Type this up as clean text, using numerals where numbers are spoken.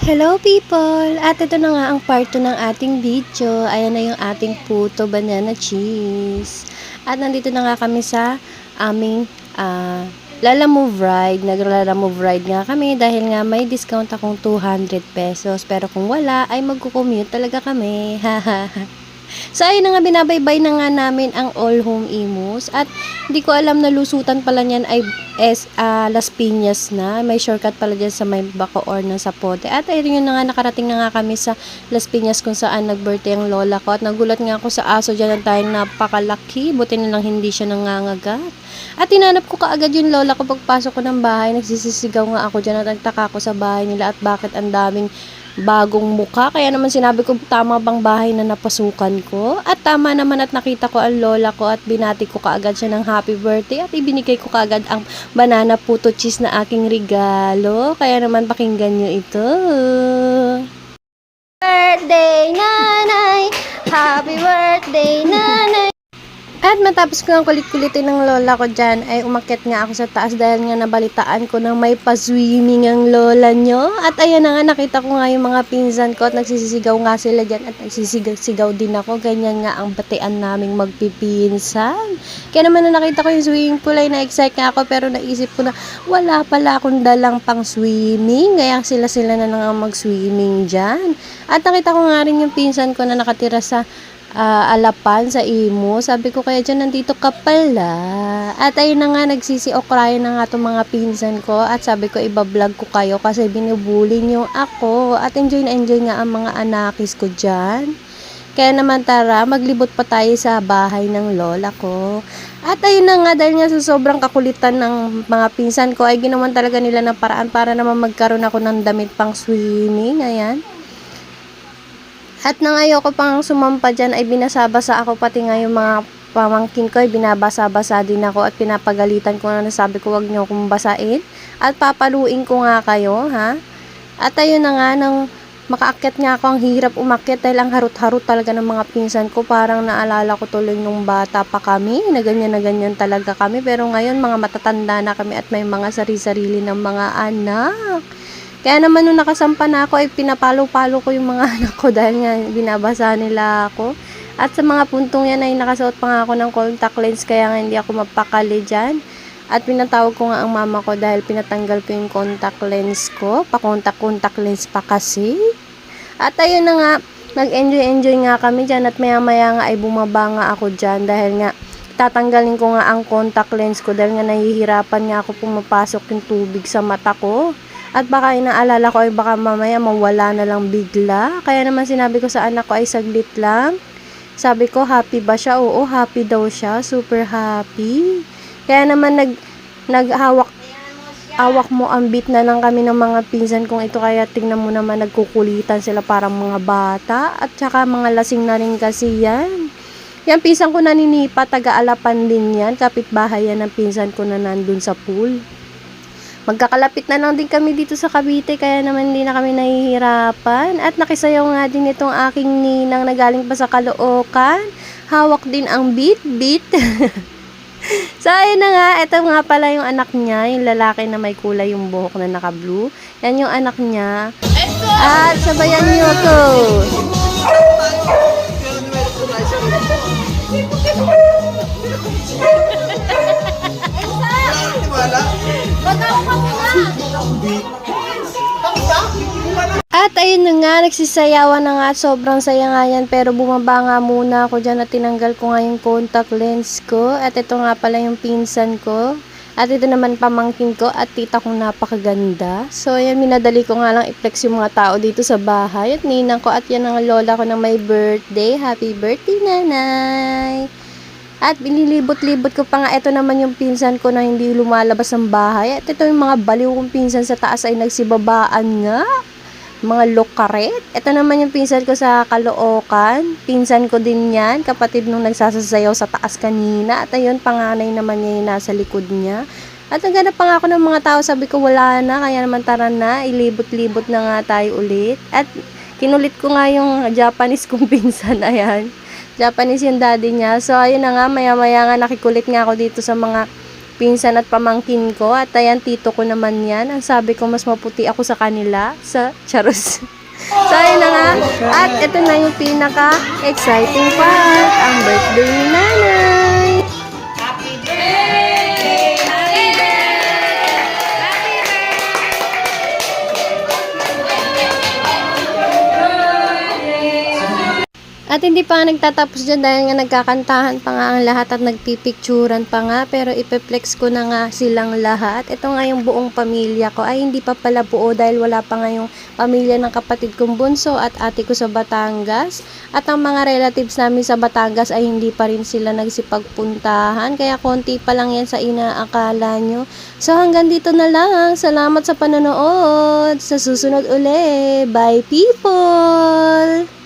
Hello people! At ito na nga ang part 2 ng ating video. Ayan na yung ating puto banana cheese. At nandito na nga kami sa aming Lala Move Ride. Nag-Lala Move Ride nga kami dahil nga may discount akong 200 pesos. Pero kung wala ay magkukommute talaga kami. So ayun na nga, binabaybay na nga namin ang All Home Imus at hindi ko alam na lusutan pala niyan ay Las Piñas na. May shortcut pala dyan sa may Bacoor ng Zapote. At ayun yun na nga, nakarating na nga kami sa Las Piñas kung saan nag-birthday ang lola ko. At nagulat nga ako sa aso dyan ng tayong napakalaki. Buti na lang hindi siya nangangagat. At tinanap ko kaagad yung lola ko pagpasok ko ng bahay. Nagsisisigaw nga ako dyan at nagtaka ko sa bahay nila at bakit ang daming bagong mukha. Kaya naman sinabi ko, tama bang bahay na napasukan ko? At tama naman at nakita ko ang lola ko at binati ko kaagad siya ng happy birthday at ibinigay ko kaagad ang banana puto cheese na aking regalo. Kaya naman pakinggan nyo ito. Birthday nanay! Happy birthday nanay! At matapos ko ang kulit-kulitin ng lola ko dyan, ay umakyat nga ako sa taas dahil nga nabalitaan ko na may pa-swimming ang lola nyo. At ayan na nga, nakita ko nga yung mga pinsan ko at nagsisisigaw nga sila dyan at nagsisisigaw din ako. Ganyan nga ang batian naming magpipinsan. Kaya naman na nakita ko yung swimming pool ay na-excite nga ako pero naisip ko na wala pala akong dalang pang swimming. Kaya sila na lang ang mag-swimming dyan. At nakita ko nga rin yung pinsan ko na nakatira sa Alapan sa Imo. Sabi ko kaya dyan nandito ka pala. At ayun na nga, nagsisi-okrayan na nga itong mga pinsan ko. At sabi ko ibablog ko kayo kasi binubuli niyo ako. At enjoy na enjoy nga ang mga anakis ko dyan. Kaya naman tara, maglibot pa tayo sa bahay ng lola ko. At ayun na nga, dahil nga sa sobrang kakulitan ng mga pinsan ko ay ginawan talaga nila ng paraan para naman magkaroon ako ng damit pang swimming. Ayan. At nang ayoko pang sumampa dyan ay binasabasa ako, pati nga yung mga pamangkin ko ay binabasa-basa din ako at pinapagalitan ko na sabi ko wag niyo akong basain at papaluin ko nga kayo, ha? At ayun na nga, nang makaakyat nga ako, ang hirap umakyat dahil ang harut-harut talaga ng mga pinsan ko. Parang naalala ko tuloy nung bata pa kami na ganyan talaga kami, pero ngayon mga matatanda na kami at may mga sarili-sarili ng mga anak. Kaya naman nung nakasampa na ako ay pinapalo-palo ko yung mga anak ko dahil nga binabasa nila ako. At sa mga puntong yan ay nakasuot pa nga ako ng contact lens kaya nga hindi ako mapakali dyan. At pinatawag ko nga ang mama ko dahil pinatanggal ko yung contact lens ko. Pa-contact lens pa kasi. At ayun na nga, nag-enjoy nga kami dyan at maya-maya nga ay bumaba nga ako dyan dahil nga tatanggalin ko nga ang contact lens ko dahil nga nahihirapan nga ako pumapasok yung tubig sa mata ko. At baka inaalala ko ay baka mamaya mawala na lang bigla. Kaya naman sinabi ko sa anak ko ay saglit lang. Sabi ko, happy ba siya? Oo, happy daw siya. Super happy. Kaya naman awak mo ang bit na lang kami ng mga pinsan kong ito. Kaya tingnan mo naman, nagkukulitan sila parang mga bata. At saka mga lasing na rin kasi yan. Yan, pinsan ko naninipa, taga-Alapan din yan. Kapitbahay yan ng pinsan ko na nandun sa pool. Magkakalapit na lang din kami dito sa Cavite, kaya naman hindi na kami nahihirapan. At nakisayaw nga din itong aking ninang na galing pa sa Caloocan. Hawak din ang beat. So, ayun na nga. Ito nga pala yung anak niya, yung lalaki na may kulay yung buhok na naka-blue. Yan yung anak niya. At sabayan niyo to. At ayun na nga, nagsisayawan na nga, sobrang saya nga yan, pero bumaba nga muna ako dyan at tinanggal ko nga yung contact lens ko. At ito nga pala yung pinsan ko. At ito naman pamangkin ko at tita kong napakaganda. So ayan, minadali ko nga lang i-flex yung mga tao dito sa bahay. At ninang ko at yan ang lola ko na may birthday. Happy birthday, nanay! At binilibot-libot ko pa nga, ito naman yung pinsan ko na hindi lumalabas ng bahay. At ito yung mga baliw kong pinsan sa taas ay nagsibabaan nga. Mga lokaret. Ito naman yung pinsan ko sa Caloocan. Pinsan ko din yan. Kapatid nung nagsasasayaw sa taas kanina. At ayun, panganay naman niya yung nasa likod niya. At naghanap pa nga ako ng mga tao. Sabi ko wala na. Kaya naman tara na. Ilibot-libot na nga tayo ulit. At kinulit ko nga yung Japanese kong pinsan. Ayan. Japanese yung daddy niya. So ayun na nga. Maya-maya nga nakikulit nga ako dito sa mga pinsan at pamangkin ko. At ayan, tito ko naman yan. Ang sabi ko, mas maputi ako sa kanila. Sa charos. So, ayun na nga. At ito na yung pinaka-exciting part. Ang birthday ni nanay. At hindi pa nga nagtatapos dyan dahil nga nagkakantahan pa nga ang lahat at nagpipicturan pa nga. Pero ipeplex ko na nga silang lahat. Ito nga yung buong pamilya ko. Ay hindi pa pala buo dahil wala pa nga yung pamilya ng kapatid kong bunso at ate ko sa Batangas. At ang mga relatives namin sa Batangas ay hindi pa rin sila nagsipagpuntahan. Kaya konti pa lang yan sa inaakala nyo. So hanggang dito na lang. Salamat sa panonood. Sa susunod uli. Bye people!